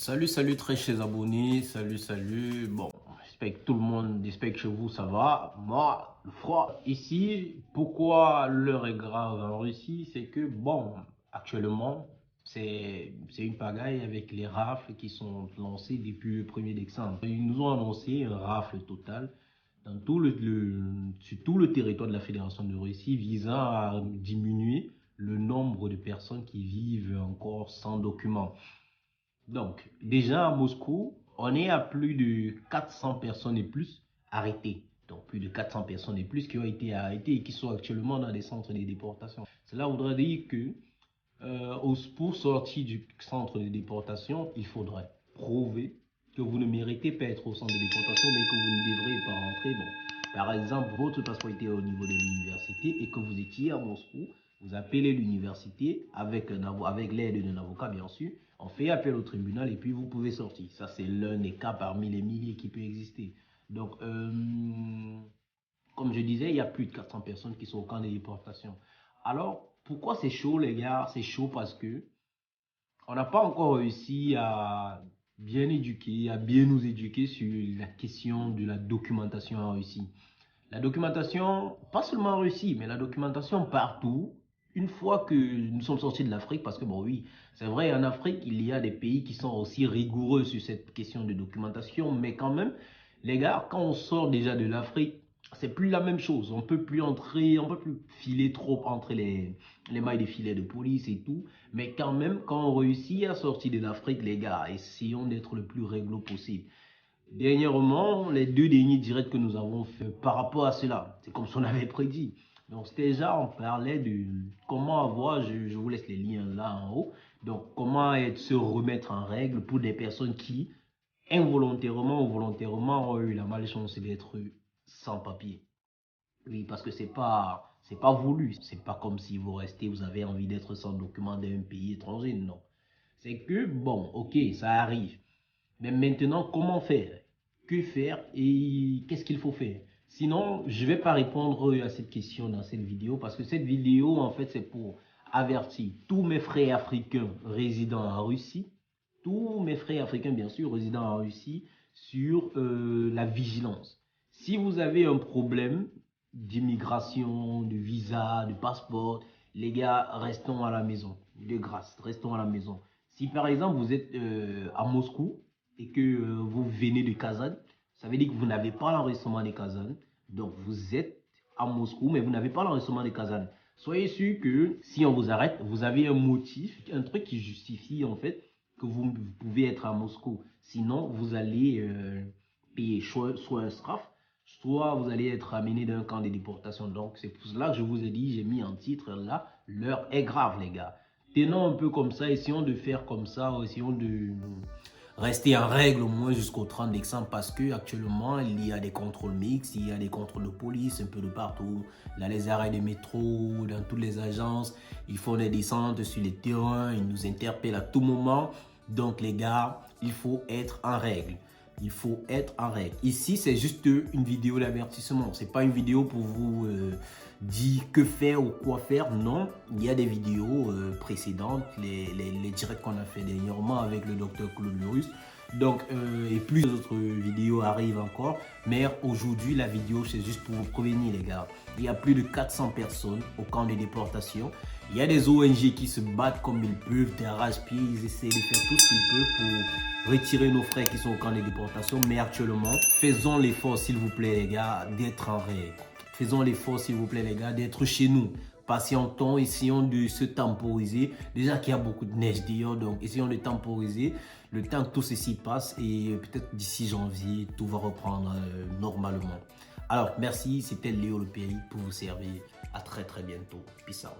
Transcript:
Salut très chers abonnés, salut. Bon, j'espère que tout le monde, j'espère que chez vous ça va. Moi, le froid ici, pourquoi l'heure est grave en Russie, c'est que bon, actuellement, c'est une pagaille avec les rafles qui sont lancées depuis le 1er décembre. Ils nous ont annoncé un rafle total dans sur tout le territoire de la Fédération de Russie visant à diminuer le nombre de personnes qui vivent encore sans documents. Donc, déjà à Moscou, on est à plus de 400 personnes et plus arrêtées. Donc, plus de 400 personnes et plus qui ont été arrêtées et qui sont actuellement dans des centres de déportation. Cela voudrait dire que pour sortir du centre de déportation, il faudrait prouver que vous ne méritez pas être au centre de déportation, mais que vous ne devrez pas rentrer. Bon, par exemple, votre passeport était au niveau de l'université et que vous étiez à Moscou, vous appelez l'université avec l'aide d'un avocat, bien sûr. On fait appel au tribunal et puis vous pouvez sortir. Ça, c'est l'un des cas parmi les milliers qui peut exister. Donc, comme je disais, il y a plus de 400 personnes qui sont au camp de déportation. Alors, pourquoi c'est chaud, les gars? C'est chaud parce que on n'a pas encore réussi à bien éduquer, à bien nous éduquer sur la question de la documentation en Russie. La documentation, pas seulement en Russie, mais la documentation partout. Une fois que nous sommes sortis de l'Afrique, parce que bon oui, c'est vrai, en Afrique, il y a des pays qui sont aussi rigoureux sur cette question de documentation, mais quand même, les gars, quand on sort déjà de l'Afrique, c'est plus la même chose. On peut plus entrer, on peut plus filer trop entre les mailles des filets de police et tout. Mais quand même, quand on réussit à sortir de l'Afrique, les gars, essayons d'être le plus réglo possible. Dernièrement, les 2 derniers directs que nous avons fait par rapport à cela, c'est comme si on avait prédit. Donc, c'était déjà, on parlait de comment avoir, je vous laisse les liens là en haut, donc comment se remettre en règle pour des personnes qui, involontairement ou volontairement, ont eu la malchance d'être sans papier. Oui, parce que c'est pas voulu. C'est pas comme si vous restez, vous avez envie d'être sans document d'un pays étranger, non. C'est que, bon, ok, ça arrive. Mais maintenant, comment faire? Que faire et qu'est-ce qu'il faut faire? Sinon, je ne vais pas répondre à cette question dans cette vidéo parce que cette vidéo, en fait, c'est pour avertir tous mes frères africains résidant en Russie, tous mes frères africains, bien sûr, résidant en Russie, sur la vigilance. Si vous avez un problème d'immigration, de visa, de passeport, les gars, restons à la maison. De grâce, restons à la maison. Si par exemple vous êtes à Moscou et que vous venez de Kazan, ça veut dire que vous n'avez pas l'enregistrement de Kazan. Donc vous êtes à Moscou, mais vous n'avez pas l'enregistrement de Kazan. Soyez sûr que si on vous arrête, vous avez un motif, un truc qui justifie en fait que vous pouvez être à Moscou. Sinon, vous allez payer soit un straf, soit vous allez être amené dans un camp de déportation. Donc, c'est pour cela que je vous ai dit, j'ai mis en titre là, l'heure est grave, les gars. Tenons un peu comme ça, essayons de faire comme ça, essayons de rester en règle au moins jusqu'au 30 décembre parce que actuellement il y a des contrôles mixtes, il y a des contrôles de police un peu de partout, là les arrêts de métro, dans toutes les agences, ils font des descentes sur les terrains, ils nous interpellent à tout moment. Donc les gars, il faut être en règle. Il faut être en règle. Ici, c'est juste une vidéo d'avertissement. C'est pas une vidéo pour vous dire que faire ou quoi faire. Non, il y a des vidéos précédentes, les directs qu'on a fait dernièrement avec le docteur Claude Lurus. Donc, et plus d'autres vidéos arrivent encore. Mais aujourd'hui, la vidéo, c'est juste pour vous prévenir, les gars. Il y a plus de 400 personnes au camp de déportation. Il y a des ONG qui se battent comme ils peuvent, d'arrache-pied. Ils essaient de faire tout ce qu'ils peuvent pour retirer nos frères qui sont au camp de déportation. Mais actuellement, faisons l'effort, s'il vous plaît, les gars, d'être en règle. Faisons l'effort, s'il vous plaît, les gars, d'être chez nous. Patientons, essayons de se temporiser. Déjà qu'il y a beaucoup de neige dehors, donc essayons de temporiser le temps que tout ceci passe et peut-être d'ici janvier, tout va reprendre normalement. Alors, merci, c'était Léo Le Péri pour vous servir. À très bientôt. Peace out.